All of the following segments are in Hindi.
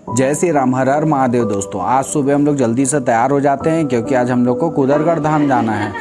जय श्री राम, हर हर महादेव। दोस्तों आज सुबह हम लोग जल्दी से तैयार हो जाते हैं क्योंकि आज हम लोग को कुदरगढ़ धाम जाना है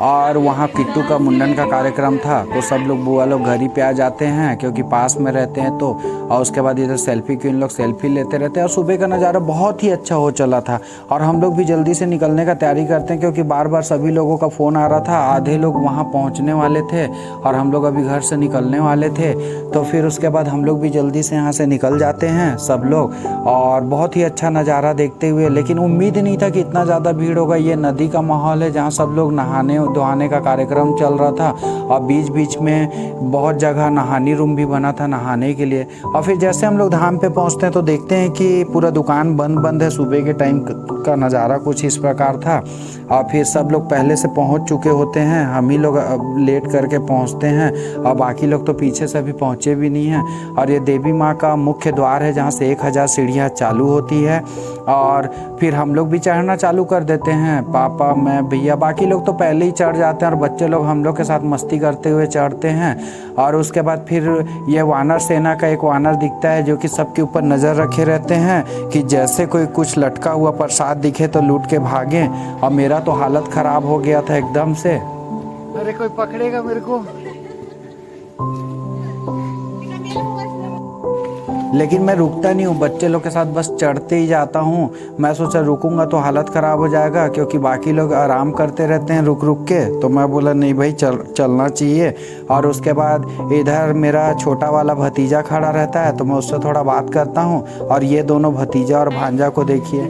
और वहाँ किट्टू का मुंडन का कार्यक्रम था। तो सब लोग बुआ लोग घर ही पे आ जाते हैं क्योंकि पास में रहते हैं। तो और उसके बाद इधर सेल्फी की इन लोग सेल्फी लेते रहते हैं और सुबह का नज़ारा बहुत ही अच्छा हो चला था। और हम लोग भी जल्दी से निकलने का तैयारी करते हैं क्योंकि बार बार सभी लोगों का फ़ोन आ रहा था। आधे लोग वहाँ पहुँचने वाले थे और हम लोग अभी घर से निकलने वाले थे। तो फिर उसके बाद हम लोग भी जल्दी से यहाँ से निकल जाते हैं सब लोग, और बहुत ही अच्छा नज़ारा देखते हुए। लेकिन उम्मीद नहीं था कि इतना ज़्यादा भीड़ होगा। ये नदी का माहौल है जहाँ सब लोग नहाने धोने का कार्यक्रम चल रहा था और बीच बीच में बहुत जगह नहानी रूम भी बना था नहाने के लिए। और फिर जैसे हम लोग धाम पे पहुंचते हैं तो देखते हैं कि पूरा दुकान बंद है। सुबह के टाइम का नज़ारा कुछ इस प्रकार था। और फिर सब लोग पहले से पहुंच चुके होते हैं, हम ही लोग लेट करके पहुंचते हैं और बाकी लोग तो पीछे से अभी पहुंचे भी नहीं हैं। और ये देवी माँ का मुख्य द्वार है जहाँ से 1000 सीढ़ियाँ चालू होती है। और फिर हम लोग भी चढ़ना चालू कर देते हैं, पापा मैं भैया। बाकी लोग तो पहले ही चढ़ जाते हैं और बच्चे लोग हम लोग के साथ मस्ती करते हुए चढ़ते हैं। और उसके बाद फिर ये वानर सेना का एक वानर दिखता है जो कि सबके ऊपर नज़र रखे रहते हैं कि जैसे कोई कुछ लटका हुआ प्रसाद दिखे तो लूट के भागें। और मेरा तो हालत ख़राब हो गया था एकदम से। अरे कोई पकड़ेगा मेरे को। लेकिन मैं रुकता नहीं हूँ, बच्चे लोग के साथ बस चढ़ते ही जाता हूँ। मैं सोचा रुकूंगा तो हालत ख़राब हो जाएगा क्योंकि बाकी लोग आराम करते रहते हैं रुक रुक के। तो मैं बोला नहीं भाई चलना चाहिए। और उसके बाद इधर मेरा छोटा वाला भतीजा खड़ा रहता है तो मैं उससे थोड़ा बात करता हूँ। और ये दोनों भतीजा और भांजा को देखिए।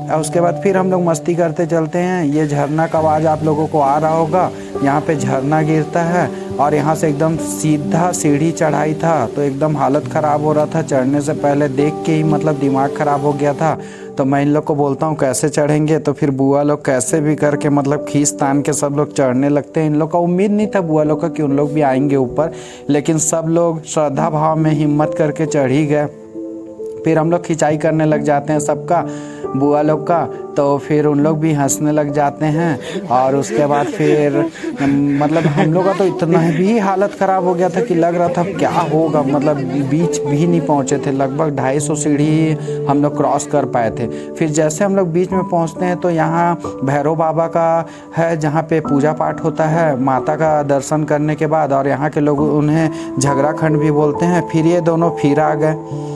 और उसके बाद फिर हम लोग मस्ती करते चलते हैं। ये झरना का आवाज़ आप लोगों को आ रहा होगा, यहाँ पे झरना गिरता है और यहाँ से एकदम सीधा सीढ़ी चढ़ाई था। तो एकदम हालत ख़राब हो रहा था चढ़ने से पहले, देख के ही मतलब दिमाग ख़राब हो गया था। तो मैं इन लोग को बोलता हूँ कैसे चढ़ेंगे, तो फिर बुआ लोग कैसे भी करके मतलब खींच तान के सब लोग चढ़ने लगते हैं। इन लोग का उम्मीद नहीं था बुआ लोग का कि उन लोग भी आएंगे ऊपर, लेकिन सब लोग श्रद्धा भाव में हिम्मत करके चढ़ ही गए। फिर हम लोग खिंचाई करने लग जाते हैं सबका, बुआ लोग का। तो फिर उन लोग भी हंसने लग जाते हैं। और उसके बाद फिर मतलब हम लोग का तो इतना भी हालत ख़राब हो गया था कि लग रहा था क्या होगा। मतलब बीच भी नहीं पहुँचे थे, लगभग 250 सीढ़ी हम लोग क्रॉस कर पाए थे। फिर जैसे हम लोग बीच में पहुँचते हैं तो यहाँ भैरव बाबा का है जहाँ पे पूजा पाठ होता है माता का दर्शन करने के बाद। और यहाँ के लोग उन्हें झगड़ा खंड भी बोलते हैं। फिर ये दोनों फिर आ गए।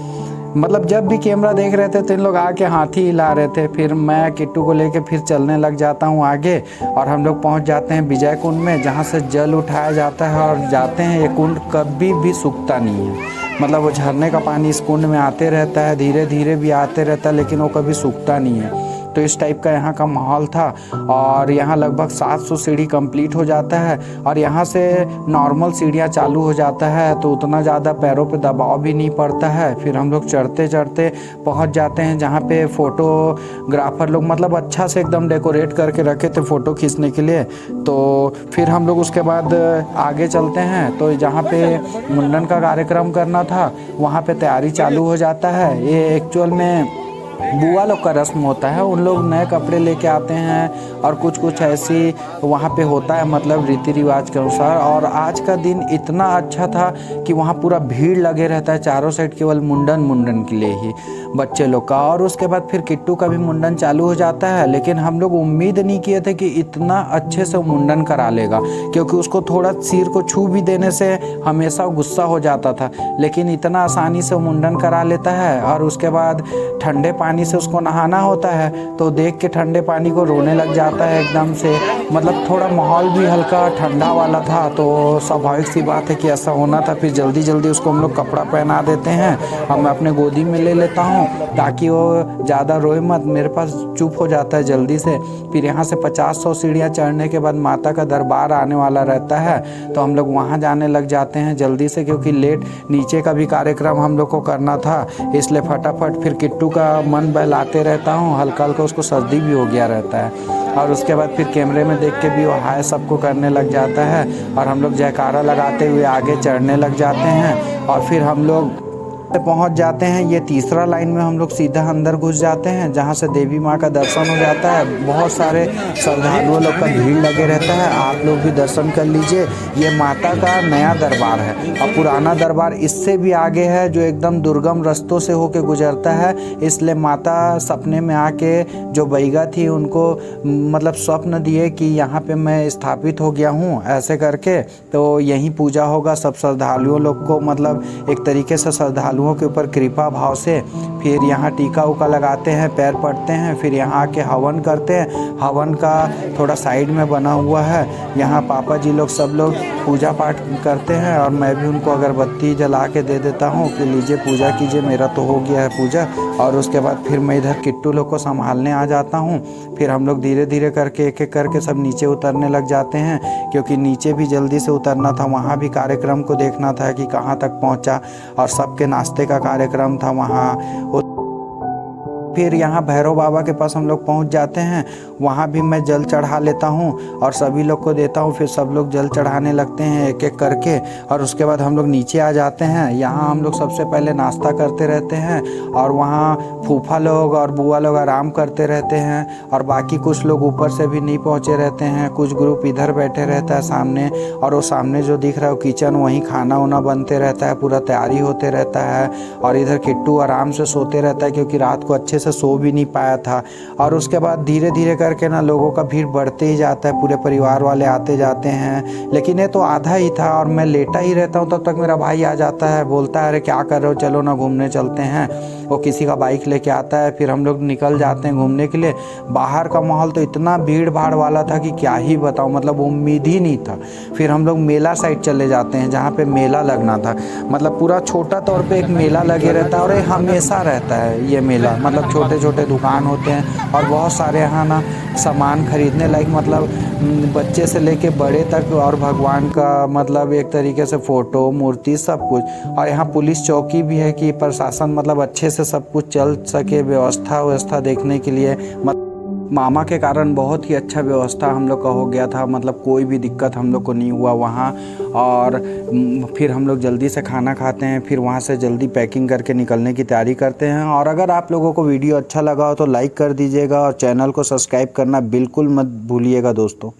मतलब जब भी कैमरा देख रहे थे तो इन लोग आके हाथ ही हिला रहे थे। फिर मैं किट्टू को लेके फिर चलने लग जाता हूँ आगे। और हम लोग पहुँच जाते हैं विजय कुंड में जहाँ से जल उठाया जाता है और जाते हैं। ये कुंड कभी भी सूखता नहीं है, मतलब वो झरने का पानी इस कुंड में आते रहता है, धीरे धीरे भी आते रहता है, लेकिन वो कभी सूखता नहीं है। तो इस टाइप का यहाँ का माहौल था। और यहाँ लगभग 700 सीढ़ी कंप्लीट हो जाता है और यहाँ से नॉर्मल सीढ़ियाँ चालू हो जाता है तो उतना ज़्यादा पैरों पे दबाव भी नहीं पड़ता है। फिर हम लोग चढ़ते चढ़ते पहुँच जाते हैं जहाँ पे फ़ोटोग्राफ़र लोग मतलब अच्छा से एकदम डेकोरेट करके रखे थे फ़ोटो खींचने के लिए। तो फिर हम लोग उसके बाद आगे चलते हैं। तो जहाँ पे मुंडन का कार्यक्रम करना था वहाँ पे तैयारी चालू हो जाता है। ये एक्चुअल में बुआ लोग का रस्म होता है, उन लोग नए कपड़े लेके आते हैं और कुछ ऐसी वहाँ पे होता है मतलब रीति रिवाज के अनुसार। और आज का दिन इतना अच्छा था कि वहाँ पूरा भीड़ लगे रहता है चारों साइड, केवल मुंडन के लिए ही बच्चे लोग का। और उसके बाद फिर किट्टू का भी मुंडन चालू हो जाता है। लेकिन हम लोग उम्मीद नहीं किए थे कि इतना अच्छे से मुंडन करा लेगा, क्योंकि उसको थोड़ा सिर को छू भी देने से हमेशा गुस्सा हो जाता था। लेकिन इतना आसानी से मुंडन करा लेता है। और उसके बाद ठंडे पानी से उसको नहाना होता है तो देख के ठंडे पानी को रोने लग जाता है एकदम से। मतलब थोड़ा माहौल भी हल्का ठंडा वाला था तो स्वाभाविक सी बात है कि ऐसा होना था। फिर जल्दी जल्दी उसको हम लोग कपड़ा पहना देते हैं और मैं अपने गोदी में ले लेता हूँ ताकि वो ज़्यादा रोए मत, मेरे पास चुप हो जाता है जल्दी से। फिर यहाँ से 50-100 सीढ़ियाँ चढ़ने के बाद माता का दरबार आने वाला रहता है तो हम लोग वहाँ जाने लग जाते हैं जल्दी से, क्योंकि लेट नीचे का भी कार्यक्रम हम लोग को करना था। इसलिए फटाफट फिर किट्टू का मन बहलाते रहता हूँ, हल्का हल्का उसको सर्दी भी हो गया रहता है। और उसके बाद फिर कैमरे में देख के भी वो हाय सबको करने लग जाता है और हम लोग जयकारा लगाते हुए आगे चढ़ने लग जाते हैं। और फिर हम लोग पहुंच जाते हैं। ये तीसरा लाइन में हम लोग सीधा अंदर घुस जाते हैं, जहां से देवी माँ का दर्शन हो जाता है। बहुत सारे श्रद्धालुओं लोग का भीड़ लगे रहता है, आप लोग भी दर्शन कर लीजिए। ये माता का नया दरबार है और पुराना दरबार इससे भी आगे है, जो एकदम दुर्गम रास्तों से होके गुजरता है। इसलिए माता सपने में आके जो बैगा थी उनको मतलब स्वप्न दिए कि यहाँ पे मैं स्थापित हो गया हूँ ऐसे करके, तो यहीं पूजा होगा सब श्रद्धालुओं लोग को, मतलब एक तरीके से श्रद्धालुओं के ऊपर कृपा भाव से। फिर यहाँ टीका उका लगाते हैं, पैर पड़ते हैं, फिर यहाँ आके हवन करते हैं। हवन का थोड़ा साइड में बना हुआ है, यहाँ पापा जी लोग सब लोग पूजा पाठ करते हैं और मैं भी उनको अगरबत्ती जला के दे देता हूँ कि लीजिए पूजा कीजिए, मेरा तो हो गया है पूजा। और उसके बाद फिर मैं इधर किट्टू लोग को संभालने आ जाता हूँ। फिर हम लोग धीरे धीरे करके एक एक करके सब नीचे उतरने लग जाते हैं, क्योंकि नीचे भी जल्दी से उतरना था, वहाँ भी कार्यक्रम को देखना था कि कहाँ तक पहुँचा, और सबके नाश्ते का कार्यक्रम था वहाँ। फिर यहाँ भैरव बाबा के पास हम लोग पहुँच जाते हैं, वहाँ भी मैं जल चढ़ा लेता हूँ और सभी लोग को देता हूँ। फिर सब लोग जल चढ़ाने लगते हैं एक एक करके, और उसके बाद हम लोग नीचे आ जाते हैं। यहाँ हम लोग सबसे पहले नाश्ता करते रहते हैं और वहाँ फूफा लोग और बुआ लोग आराम करते रहते हैं, और बाकी कुछ लोग ऊपर से भी नहीं पहुँचे रहते हैं। कुछ ग्रुप इधर बैठे रहता है सामने, और वो सामने जो दिख रहा है वो किचन, वहीं खाना वाना बनते रहता है, पूरा तैयारी होते रहता है। और इधर किट्टू आराम से सोते रहता है, क्योंकि रात को अच्छे से सो भी नहीं पाया था। और उसके बाद धीरे धीरे करके ना लोगों का भीड़ बढ़ते ही जाता है, पूरे परिवार वाले आते जाते हैं। लेकिन ये तो आधा ही था और मैं लेटा ही रहता हूँ, तब तक मेरा भाई आ जाता है, बोलता है अरे क्या कर रहे हो, चलो ना घूमने चलते हैं। वो किसी का बाइक लेके आता है, फिर हम लोग निकल जाते हैं घूमने के लिए। बाहर का माहौल तो इतना भीड़ भाड़ वाला था कि क्या ही बताऊँ, मतलब उम्मीद ही नहीं था। फिर हम लोग मेला साइड चले जाते हैं, जहाँ पे मेला लगना था। मतलब पूरा छोटा तौर पे एक मेला लगे रहता है, और ये हमेशा रहता है ये मेला। मतलब छोटे छोटे दुकान होते हैं और बहुत सारे यहाँ ना सामान खरीदने लायक, मतलब बच्चे से लेके बड़े तक, और भगवान का मतलब एक तरीके से फ़ोटो मूर्ति सब कुछ। और यहाँ पुलिस चौकी भी है कि प्रशासन मतलब अच्छे से सब कुछ चल सके, व्यवस्था देखने के लिए। मामा के कारण बहुत ही अच्छा व्यवस्था हम लोग का हो गया था, मतलब कोई भी दिक्कत हम लोग को नहीं हुआ वहाँ। और फिर हम लोग जल्दी से खाना खाते हैं, फिर वहाँ से जल्दी पैकिंग करके निकलने की तैयारी करते हैं। और अगर आप लोगों को वीडियो अच्छा लगा हो तो लाइक कर दीजिएगा, और चैनल को सब्सक्राइब करना बिल्कुल मत भूलिएगा दोस्तों।